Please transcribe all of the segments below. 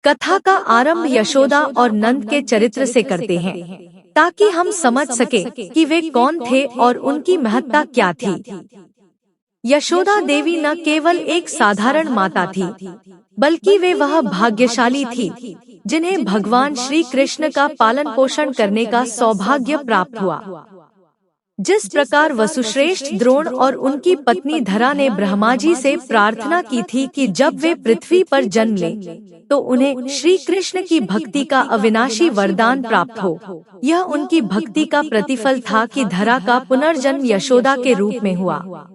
कथा का आरंभ यशोदा और नंद के चरित्र से करते हैं, ताकि हम समझ सके कि वे कौन थे और उनकी महत्ता क्या थी। यशोदा देवी न केवल एक साधारण माता थी, बल्कि वे वह भाग्यशाली थी जिन्हें भगवान श्री कृष्ण का पालन पोषण करने का सौभाग्य प्राप्त हुआ। जिस प्रकार वसुश्रेष्ठ द्रोण और उनकी पत्नी धरा ने ब्रह्मा जी से प्रार्थना की थी कि जब वे पृथ्वी पर जन्म लें, तो उन्हें श्री कृष्ण की भक्ति का अविनाशी वरदान प्राप्त हो, यह उनकी भक्ति का प्रतिफल था कि धरा का पुनर्जन्म यशोदा के रूप में हुआ।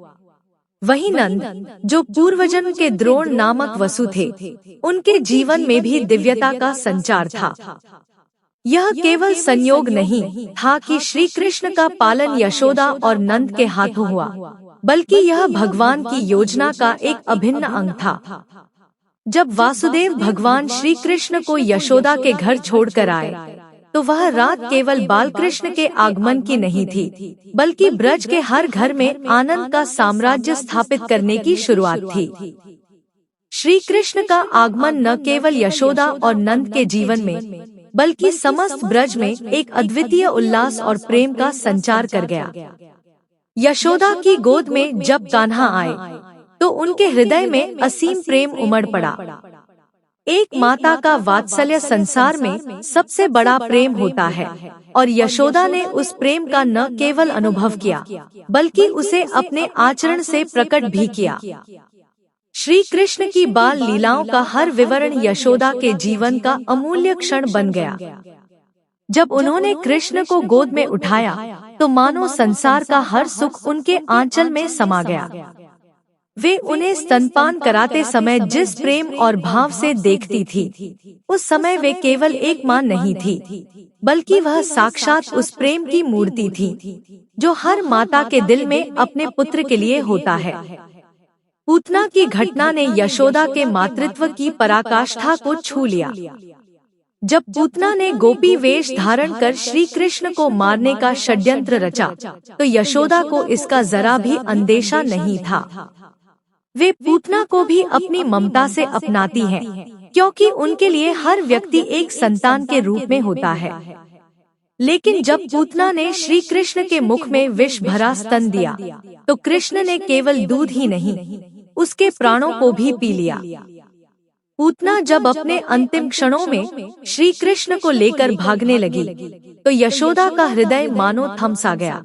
वहीं नंद, जो पूर्वजन्म के द्रोण नामक वसु थे, उनके जीवन में भी दिव्यता का संचार था। यह केवल संयोग नहीं था कि श्री कृष्ण का पालन यशोदा और नंद के हाथों हुआ, बल्कि यह भगवान की योजना का एक अभिन्न अंग था। जब वासुदेव भगवान श्री कृष्ण को यशोदा के घर छोड़कर आए, तो वह रात केवल बालकृष्ण के आगमन की नहीं थी, बल्कि ब्रज के हर घर में आनंद का साम्राज्य स्थापित करने की शुरुआत थी। श्री कृष्ण का आगमन न केवल यशोदा और नंद के जीवन में, बल्कि समस्त ब्रज में एक अद्वितीय उल्लास और प्रेम का संचार कर गया। यशोदा की गोद में जब कान्हा आए, तो उनके हृदय में असीम प्रेम उमड़ पड़ा। एक माता का वात्सल्य संसार में सबसे बड़ा प्रेम होता है, और यशोदा ने उस प्रेम का न केवल अनुभव किया, बल्कि उसे अपने आचरण से प्रकट भी किया। श्री कृष्ण की बाल लीलाओं का हर विवरण यशोदा के जीवन का अमूल्य क्षण बन गया। जब उन्होंने कृष्ण को गोद में उठाया, तो मानो संसार का हर सुख उनके आंचल में समा गया। वे उन्हें स्तनपान कराते समय जिस प्रेम और भाव से देखती थी, उस समय वे केवल एक मां नहीं थी, बल्कि वह साक्षात उस प्रेम की मूर्ति थी, जो हर माता के दिल में अपने पुत्र के लिए होता है। पूतना की घटना ने यशोदा के मातृत्व की पराकाष्ठा को छू लिया। जब पूतना ने गोपी वेश धारण कर श्री कृष्ण को मारने का षड्यंत्र रचा, तो यशोदा को इसका जरा भी अंदेशा नहीं था। वे पूतना को भी अपनी ममता से अपनाती हैं, क्योंकि उनके लिए हर व्यक्ति एक संतान के रूप में होता है। लेकिन जब पूतना ने श्री कृष्ण के मुख में विष भरा स्तन दिया, तो कृष्ण ने केवल दूध ही नहीं, उसके प्राणों को भी पी लिया। पूतना जब अपने अंतिम क्षणों में श्री कृष्ण को लेकर भागने लगी, तो यशोदा का हृदय मानो थम सा गया।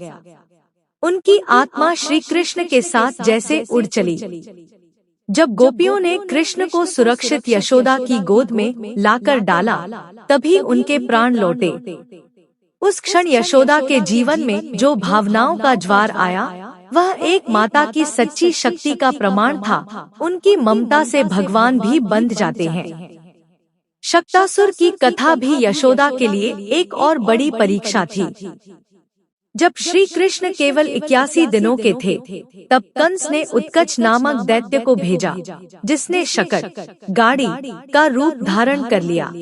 उनकी आत्मा श्री कृष्ण के साथ जैसे उड़ चली। जब गोपियों ने कृष्ण को सुरक्षित यशोदा की गोद में लाकर डाला, तभी उनके प्राण लौटे। उस क्षण यशोदा के जीवन में जो भावनाओं का ज्वार आया, वह एक माता की सच्ची शक्ति का प्रमाण था। उनकी ममता से भगवान भी बंध जाते हैं। शक्तासुर की कथा भी यशोदा के लिए एक और बड़ी परीक्षा थी। जब श्री कृष्ण केवल 81 दिनों के थे, तब कंस ने उत्कच नामक दैत्य को भेजा, जिसने शकट, गाड़ी का रूप धारण कर लिया।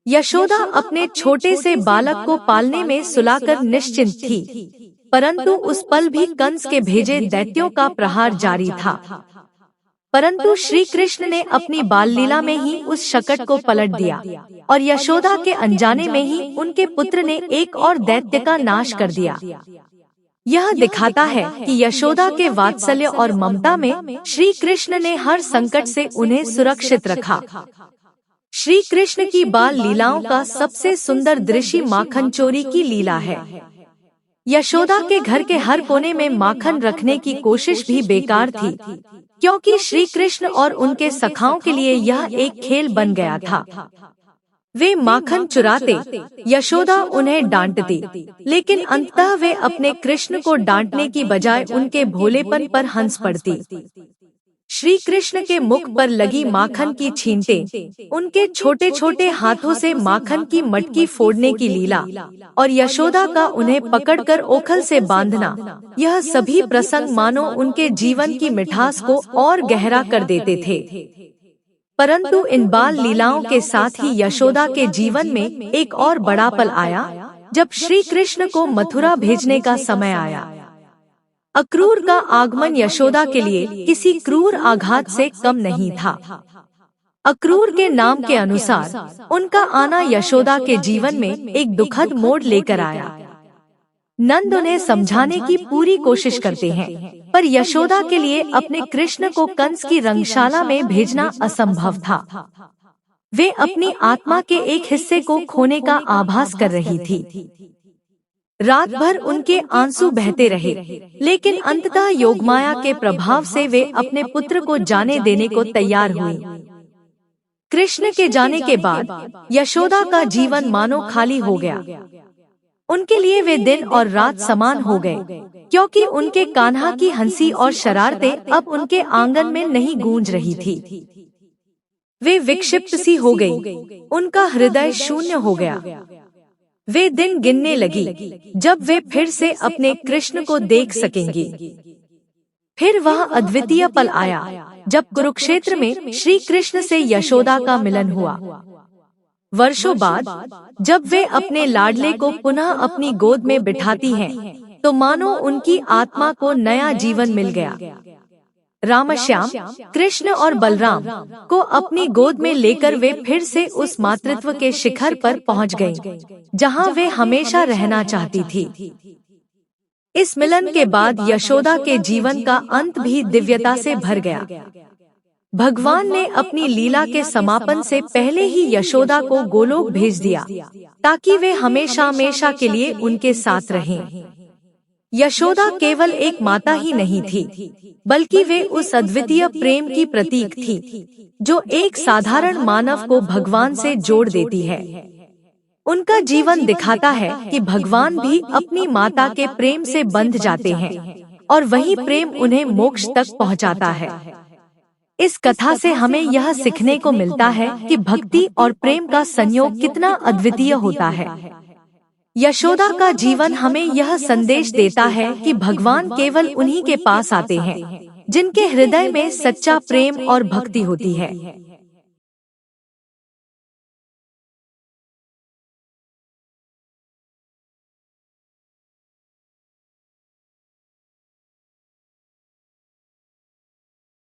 यशोदा अपने छोटे से बालक को पालने में सुलाकर निश्चिंत थी, परंतु उस पल भी कंस के भेजे दैत्यों का प्रहार जारी था। परंतु श्री कृष्ण ने अपनी बाल लीला में ही उस शकट को पलट दिया, और यशोदा के अनजाने में ही उनके पुत्र ने एक और दैत्य का नाश कर दिया। यह दिखाता है कि यशोदा के वात्सल्य और ममता में श्री कृष्ण ने हर संकट से उन्हें सुरक्षित रखा। श्री कृष्ण की बाल लीलाओं का सबसे सुंदर दृश्य माखन चोरी की लीला है। यशोदा के घर के हर कोने में माखन रखने की कोशिश भी बेकार थी, क्योंकि श्री कृष्ण और उनके सखाओं के लिए यह एक खेल बन गया था। वे माखन चुराते, यशोदा उन्हें डांटती, लेकिन अंततः वे अपने कृष्ण को डांटने की बजाय उनके भोलेपन पर हंस पड़ती। श्री कृष्ण के मुख पर लगी माखन की छींटे, उनके छोटे छोटे हाथों से माखन की मटकी फोड़ने की लीला, और यशोदा का उन्हें पकड़कर ओखल से बांधना, यह सभी प्रसंग मानो उनके जीवन की मिठास को और गहरा कर देते थे। परंतु इन बाल लीलाओं के साथ ही यशोदा के जीवन में एक और बड़ा पल आया, जब श्री कृष्ण को मथुरा भेजने का समय आया। अक्रूर का आगमन यशोदा के लिए किसी क्रूर आघात से कम नहीं था। अक्रूर के नाम के अनुसार उनका आना यशोदा के जीवन में एक दुखद मोड़ लेकर आया। नंद उन्हें समझाने की पूरी कोशिश करते हैं, पर यशोदा के लिए अपने कृष्ण को कंस की रंगशाला में भेजना असंभव था। वे अपनी आत्मा के एक हिस्से को खोने का आभास कर रही थी। रात भर उनके आंसू बहते रहे, लेकिन अंततः योगमाया के प्रभाव से वे अपने पुत्र को जाने देने को तैयार हुई। कृष्ण के जाने के बाद यशोदा का जीवन मानो खाली हो गया। उनके लिए वे दिन और रात समान हो गए, क्योंकि उनके कान्हा की हंसी और शरारतें अब उनके आंगन में नहीं गूंज रही थी। वे विक्षिप्त सी हो गई, उनका हृदय शून्य हो गया। वे दिन गिनने लगी जब वे फिर से अपने कृष्ण को देख सकेंगी। फिर वह अद्वितीय पल आया जब कुरुक्षेत्र में श्री कृष्ण से यशोदा का मिलन हुआ। वर्षों बाद जब वे अपने लाडले को पुनः अपनी गोद में बिठाती हैं, तो मानो उनकी आत्मा को नया जीवन मिल गया। रामश्याम, कृष्ण और बलराम को अपनी गोद में लेकर वे फिर से उस मातृत्व के शिखर पर पहुंच गईं, जहां वे हमेशा रहना चाहती थी। इस मिलन के बाद यशोदा के जीवन का अंत भी दिव्यता से भर गया। भगवान ने अपनी लीला के समापन से पहले ही यशोदा को गोलोक भेज दिया, ताकि वे हमेशा हमेशा के लिए उनके साथ रहें। यशोदा केवल एक माता ही नहीं थी, बल्कि वे उस अद्वितीय प्रेम की प्रतीक थी, जो एक साधारण मानव को भगवान से जोड़ देती है। उनका जीवन दिखाता है कि भगवान भी अपनी माता के प्रेम से बंध जाते हैं, और वही प्रेम उन्हें मोक्ष तक पहुंचाता है। इस कथा से हमें यह सीखने को मिलता है कि भक्ति और प्रेम का संयोग कितना अद्वितीय होता है। यशोदा का जीवन हमें यह संदेश देता है कि भगवान केवल उन्हीं के पास आते हैं जिनके हृदय में सच्चा प्रेम और भक्ति होती है।